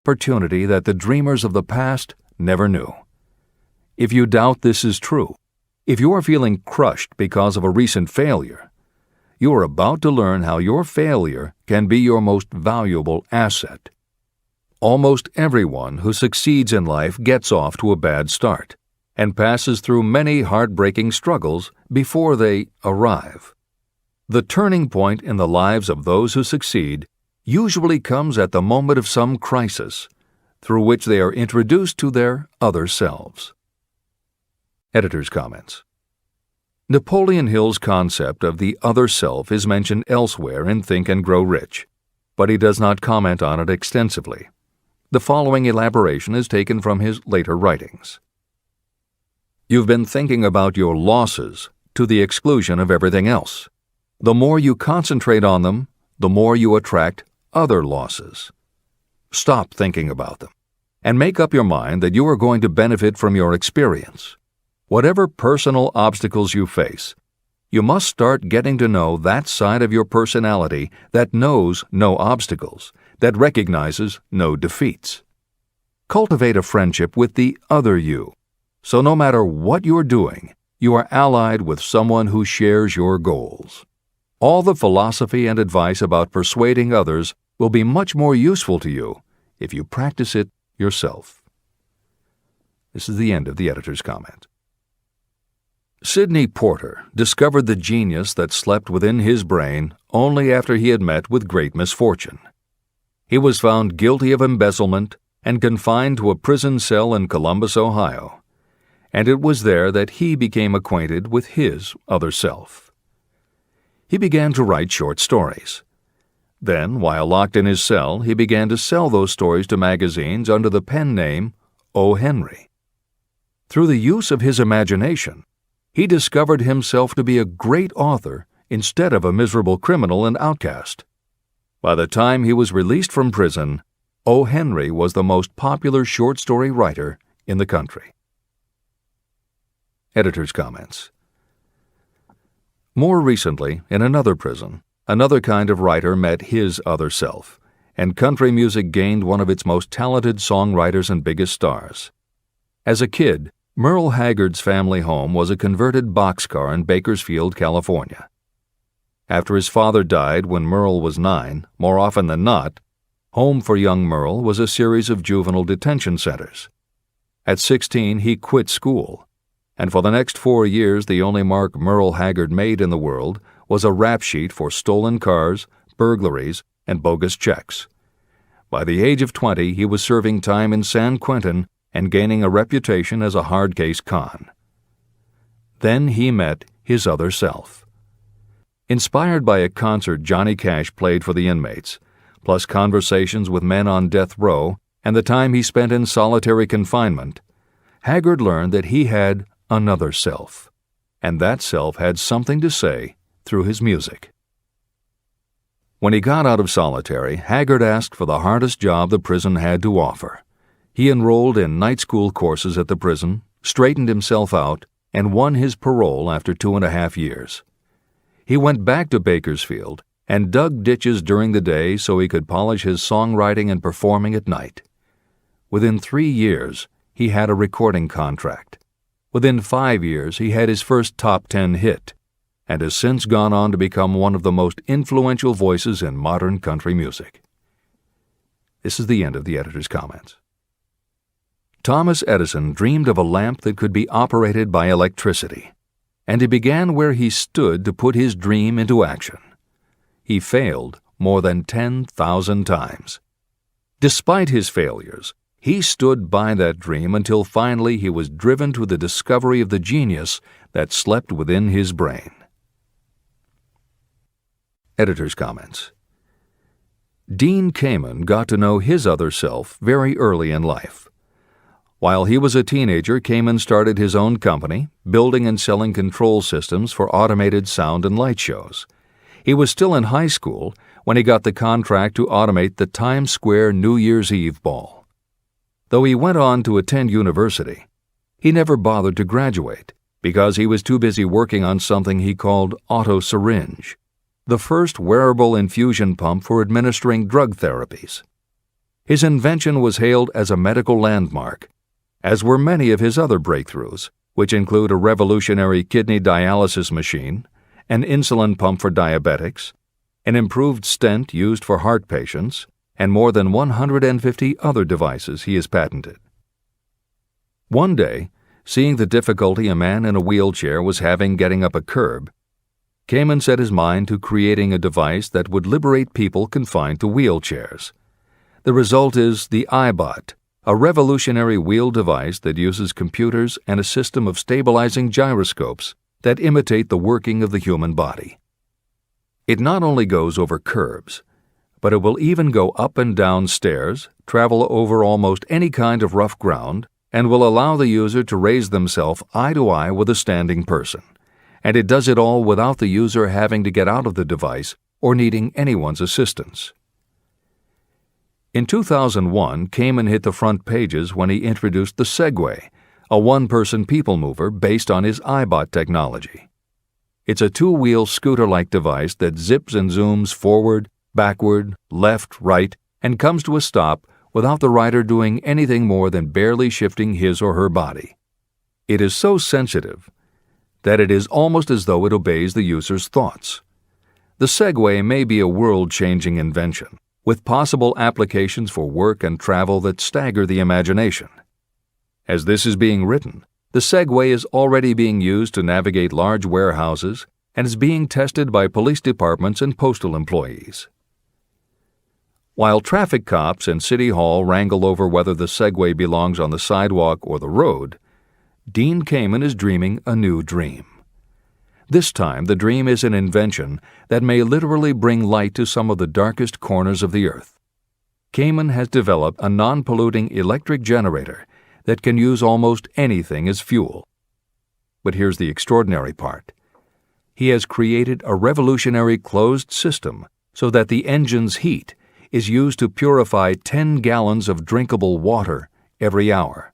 opportunity that the dreamers of the past never knew. If you doubt this is true, if you are feeling crushed because of a recent failure, you are about to learn how your failure can be your most valuable asset. Almost everyone who succeeds in life gets off to a bad start and passes through many heartbreaking struggles before they arrive. The turning point in the lives of those who succeed usually comes at the moment of some crisis, through which they are introduced to their other selves. Editor's comments. Napoleon Hill's concept of the other self is mentioned elsewhere in Think and Grow Rich, but he does not comment on it extensively. The following elaboration is taken from his later writings. You've been thinking about your losses to the exclusion of everything else. The more you concentrate on them, the more you attract other losses. Stop thinking about them, and make up your mind that you are going to benefit from your experience. Whatever personal obstacles you face, you must start getting to know that side of your personality that knows no obstacles, that recognizes no defeats. Cultivate a friendship with the other you, so no matter what you're doing, you are allied with someone who shares your goals. All the philosophy and advice about persuading others will be much more useful to you if you practice it yourself. This is the end of the editor's comment. Sidney Porter discovered the genius that slept within his brain only after he had met with great misfortune. He was found guilty of embezzlement and confined to a prison cell in Columbus, Ohio, and it was there that he became acquainted with his other self. He began to write short stories. Then, while locked in his cell, he began to sell those stories to magazines under the pen name O. Henry. Through the use of his imagination, he discovered himself to be a great author instead of a miserable criminal and outcast. By the time he was released from prison, O. Henry was the most popular short story writer in the country. Editor's comments. More recently, in another prison, another kind of writer met his other self, and country music gained one of its most talented songwriters and biggest stars. As a kid, Merle Haggard's family home was a converted boxcar in Bakersfield, California. After his father died when Merle was 9, more often than not, home for young Merle was a series of juvenile detention centers. At 16, he quit school, and for the next 4 years the only mark Merle Haggard made in the world was a rap sheet for stolen cars, burglaries, and bogus checks. By the age of 20, he was serving time in San Quentin and gaining a reputation as a hard-case con. Then he met his other self. Inspired by a concert Johnny Cash played for the inmates, plus conversations with men on death row and the time he spent in solitary confinement, Haggard learned that he had another self, and that self had something to say through his music. When he got out of solitary, Haggard asked for the hardest job the prison had to offer. He enrolled in night school courses at the prison, straightened himself out, and won his parole after 2.5 years. He went back to Bakersfield and dug ditches during the day so he could polish his songwriting and performing at night. Within 3 years, he had a recording contract. Within 5 years, he had his first top 10 hit, and has since gone on to become one of the most influential voices in modern country music. This is the end of the editor's comments. Thomas Edison dreamed of a lamp that could be operated by electricity, and he began where he stood to put his dream into action. He failed more than 10,000 times. Despite his failures, he stood by that dream until finally he was driven to the discovery of the genius that slept within his brain. Editor's comments. Dean Kamen got to know his other self very early in life. While he was a teenager, Kamen started his own company, building and selling control systems for automated sound and light shows. He was still in high school when he got the contract to automate the Times Square New Year's Eve ball. Though he went on to attend university, he never bothered to graduate because he was too busy working on something he called auto syringe, the first wearable infusion pump for administering drug therapies. His invention was hailed as a medical landmark, as were many of his other breakthroughs, which include a revolutionary kidney dialysis machine, an insulin pump for diabetics, an improved stent used for heart patients, and more than 150 other devices he has patented. One day, seeing the difficulty a man in a wheelchair was having getting up a curb, Kamen set his mind to creating a device that would liberate people confined to wheelchairs. The result is the iBot, a revolutionary wheel device that uses computers and a system of stabilizing gyroscopes that imitate the working of the human body. It not only goes over curbs, but it will even go up and down stairs, travel over almost any kind of rough ground, and will allow the user to raise themselves eye to eye with a standing person. And it does it all without the user having to get out of the device or needing anyone's assistance. In 2001, Kamen hit the front pages when he introduced the Segway, a one-person people mover based on his iBot technology. It's a two-wheel scooter-like device that zips and zooms forward, backward, left, right, and comes to a stop without the rider doing anything more than barely shifting his or her body. It is so sensitive that it is almost as though it obeys the user's thoughts. The Segway may be a world-changing invention, with possible applications for work and travel that stagger the imagination. As this is being written, the Segway is already being used to navigate large warehouses and is being tested by police departments and postal employees. While traffic cops and City Hall wrangle over whether the Segway belongs on the sidewalk or the road, Dean Kamen is dreaming a new dream. This time, the dream is an invention that may literally bring light to some of the darkest corners of the earth. Kamen has developed a non-polluting electric generator that can use almost anything as fuel. But here's the extraordinary part. He has created a revolutionary closed system so that the engine's heat is used to purify 10 gallons of drinkable water every hour.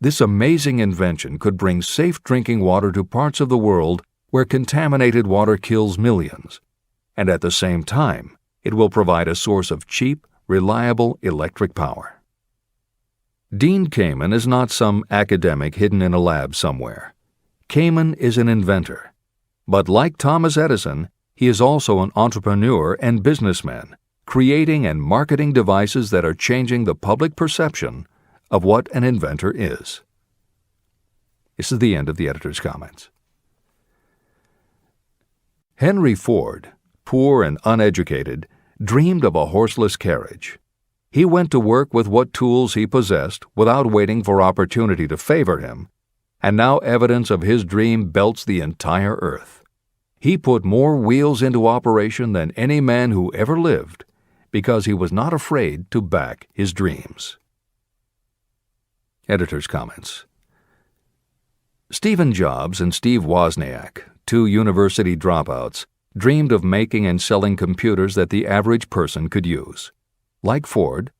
This amazing invention could bring safe drinking water to parts of the world where contaminated water kills millions, and at the same time, it will provide a source of cheap, reliable electric power. Dean Kamen is not some academic hidden in a lab somewhere. Kamen is an inventor. But like Thomas Edison, he is also an entrepreneur and businessman, creating and marketing devices that are changing the public perception of what an inventor is. This is the end of the editor's comments. Henry Ford, poor and uneducated, dreamed of a horseless carriage. He went to work with what tools he possessed without waiting for opportunity to favor him, and now evidence of his dream belts the entire earth. He put more wheels into operation than any man who ever lived because he was not afraid to back his dreams. Editor's comments. Stephen Jobs and Steve Wozniak, two university dropouts, dreamed of making and selling computers that the average person could use. Like Ford,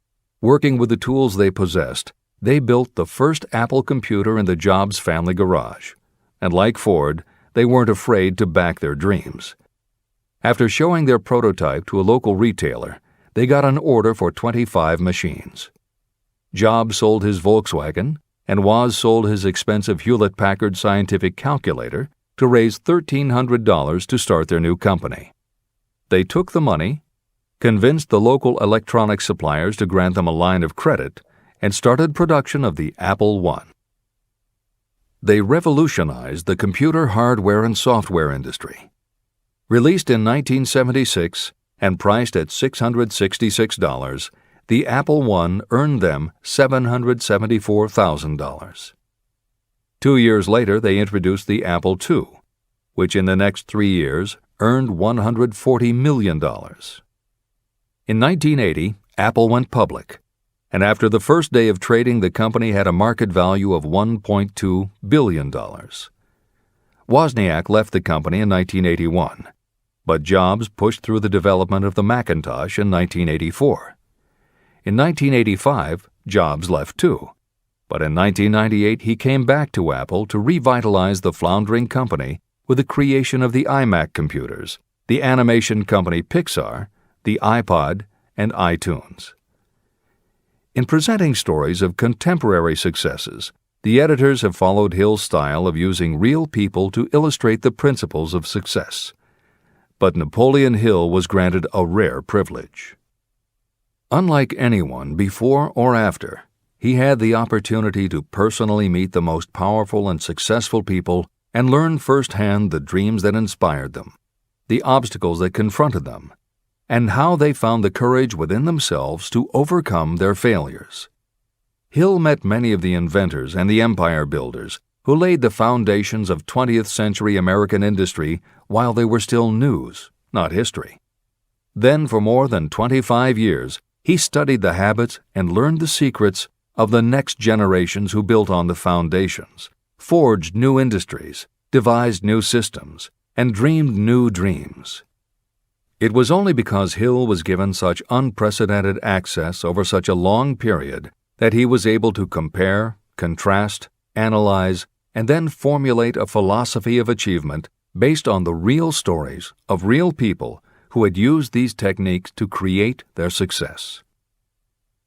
working with the tools they possessed, they built the first Apple computer in the Jobs family garage. And like Ford, they weren't afraid to back their dreams. After showing their prototype to a local retailer, they got an order for 25 machines. Jobs sold his Volkswagen, and Woz sold his expensive Hewlett-Packard scientific calculator to raise $1,300 to start their new company. They took the money, convinced the local electronics suppliers to grant them a line of credit, and started production of the Apple I. They revolutionized the computer hardware and software industry. Released in 1976 and priced at $666, the Apple I earned them $774,000. 2 years later, they introduced the Apple II, which in the next 3 years earned $140 million. In 1980, Apple went public, and after the first day of trading, the company had a market value of $1.2 billion. Wozniak left the company in 1981, but Jobs pushed through the development of the Macintosh in 1984. In 1985, Jobs left too, but in 1998 he came back to Apple to revitalize the floundering company with the creation of the iMac computers, the animation company Pixar, the iPod, and iTunes. In presenting stories of contemporary successes, the editors have followed Hill's style of using real people to illustrate the principles of success. But Napoleon Hill was granted a rare privilege. Unlike anyone before or after, he had the opportunity to personally meet the most powerful and successful people and learn firsthand the dreams that inspired them, the obstacles that confronted them, and how they found the courage within themselves to overcome their failures. Hill met many of the inventors and the empire builders who laid the foundations of 20th century American industry while they were still news, not history. Then, for more than 25 years, he studied the habits and learned the secrets of the next generations who built on the foundations, forged new industries, devised new systems, and dreamed new dreams. It was only because Hill was given such unprecedented access over such a long period that he was able to compare, contrast, analyze, and then formulate a philosophy of achievement based on the real stories of real people who had used these techniques to create their success.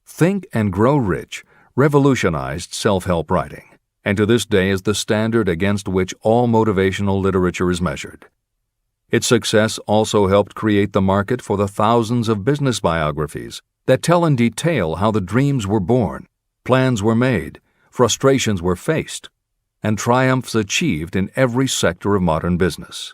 Think and Grow Rich revolutionized self-help writing, and to this day is the standard against which all motivational literature is measured. Its success also helped create the market for the thousands of business biographies that tell in detail how the dreams were born, plans were made, frustrations were faced, and triumphs achieved in every sector of modern business.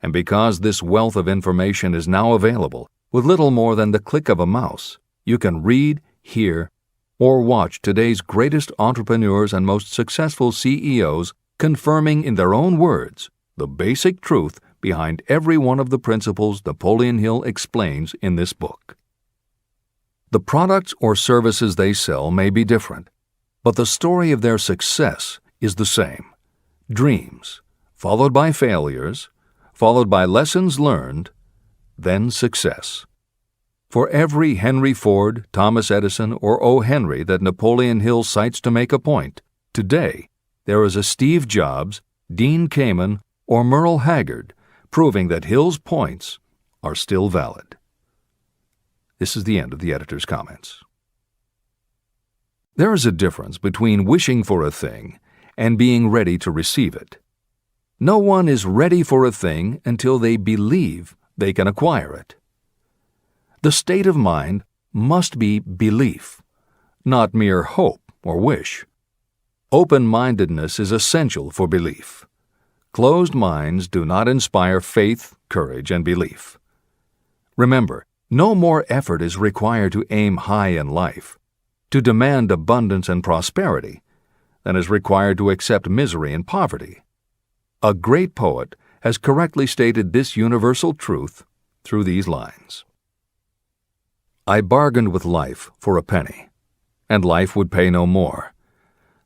And because this wealth of information is now available with little more than the click of a mouse, you can read, hear, or watch today's greatest entrepreneurs and most successful CEOs confirming in their own words the basic truth behind every one of the principles Napoleon Hill explains in this book. The products or services they sell may be different, but the story of their success is the same. Dreams, followed by failures, followed by lessons learned, then success. For every Henry Ford, Thomas Edison, or O. Henry that Napoleon Hill cites to make a point, today there is a Steve Jobs, Dean Kamen, or Merle Haggard proving that Hill's points are still valid. This is the end of the editor's comments. There is a difference between wishing for a thing and being ready to receive it. No one is ready for a thing until they believe they can acquire it. The state of mind must be belief, not mere hope or wish. Open-mindedness is essential for belief. Closed minds do not inspire faith, courage, and belief. Remember, no more effort is required to aim high in life, to demand abundance and prosperity, than is required to accept misery and poverty. A great poet has correctly stated this universal truth through these lines. I bargained with life for a penny, and life would pay no more.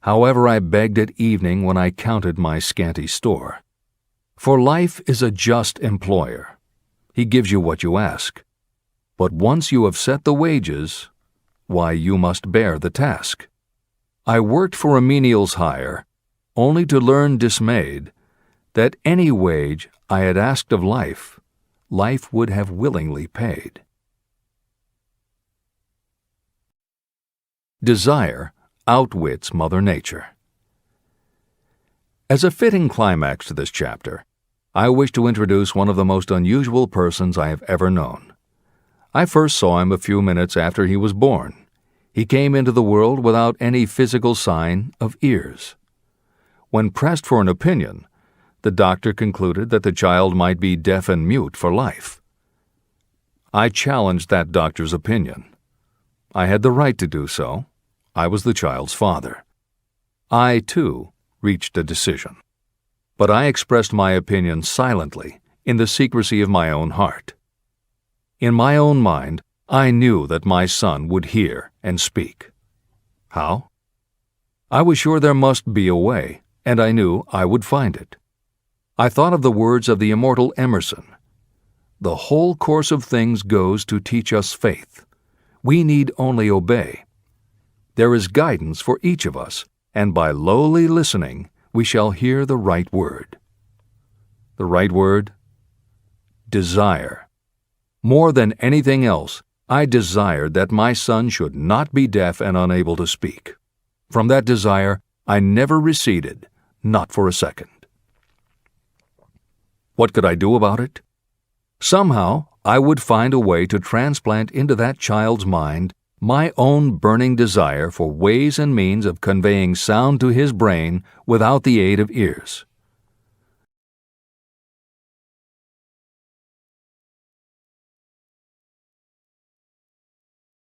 However, I begged at evening when I counted my scanty store. For life is a just employer. He gives you what you ask. But once you have set the wages, why, you must bear the task. I worked for a menial's hire, only to learn dismayed that any wage I had asked of life, life would have willingly paid. Desire outwits Mother Nature. As a fitting climax to this chapter, I wish to introduce one of the most unusual persons I have ever known. I first saw him a few minutes after he was born. He came into the world without any physical sign of ears. When pressed for an opinion, the doctor concluded that the child might be deaf and mute for life. I challenged that doctor's opinion. I had the right to do so. I was the child's father. I, too, reached a decision. But I expressed my opinion silently, in the secrecy of my own heart. In my own mind, I knew that my son would hear and speak. How? I was sure there must be a way, and I knew I would find it. I thought of the words of the immortal Emerson. The whole course of things goes to teach us faith. We need only obey. There is guidance for each of us, and by lowly listening, we shall hear the right word. The right word? Desire. More than anything else, I desired that my son should not be deaf and unable to speak. From that desire, I never receded, not for a second. What could I do about it? Somehow, I would find a way to transplant into that child's mind my own burning desire for ways and means of conveying sound to his brain without the aid of ears.